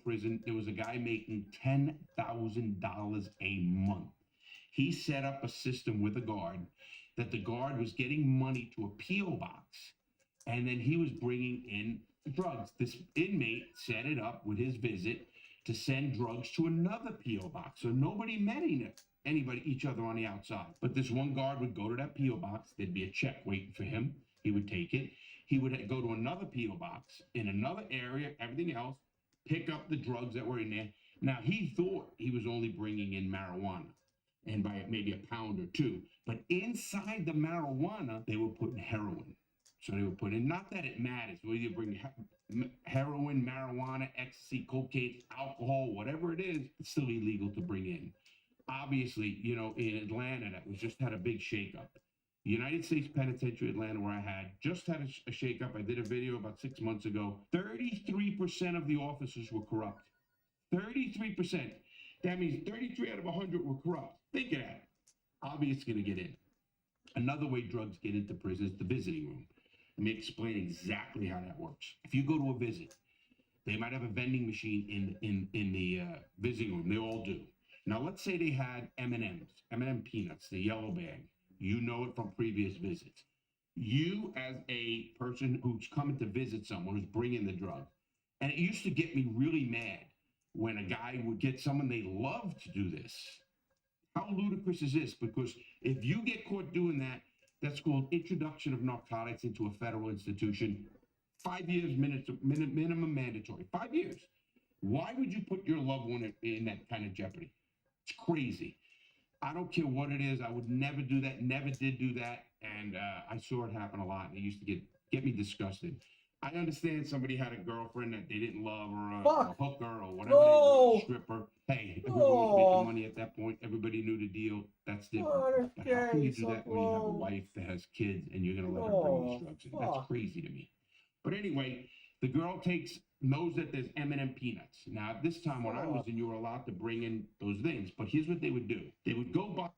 prison, there was a guy making $10,000 a month. He set up a system with a guard that the guard was getting money to a P.O. box, and then he was bringing in drugs. This inmate set it up with his visit to send drugs to another P.O. box. So nobody met each other on the outside. But this one guard would go to that P.O. box. There'd be a check waiting for him. He would take it. He would go to another P.O. box in another area, everything else, pick up the drugs that were in there. Now, he thought he was only bringing in marijuana, and by maybe a pound or two. But inside the marijuana, they were putting heroin. So they were putting, not that it matters, whether you bring heroin, marijuana, ecstasy, cocaine, alcohol, whatever it is, it's still illegal to bring in. Obviously, you know, in Atlanta, that was just had a big shakeup. The United States Penitentiary Atlanta, where I had just had a shakeup. I did a video about 6 months ago. 33% of the officers were corrupt. 33%. That means 33 out of 100 were corrupt. Think of that. Obviously going to get in. Another way drugs get into prison is the visiting room. Let me explain exactly how that works. If you go to a visit, they might have a vending machine in the visiting room. They all do. Now, let's say they had M&Ms, M&M peanuts, the yellow bag. You know it from previous visits. You, as a person who's coming to visit someone who's bringing the drug, and it used to get me really mad when a guy would get someone they love to do this. How ludicrous is this? Because if you get caught doing that, that's called introduction of narcotics into a federal institution. 5 years minimum mandatory. 5 years. Why would you put your loved one in that kind of jeopardy? It's crazy. I don't care what it is. I would never do that. Never did do that. And I saw it happen a lot. And it used to get me disgusted. I understand somebody had a girlfriend that they didn't love, or a hooker, or whatever they were, a stripper. Hey, everyone was making money at that point. Everybody knew the deal. That's different. But how can you do that when you have a wife that has kids and you're going to let her bring these drugs in? That's crazy to me. But anyway, the girl knows that there's M&M peanuts. Now, at this time when I was in, you were allowed to bring in those things. But here's what they would do. They would go buy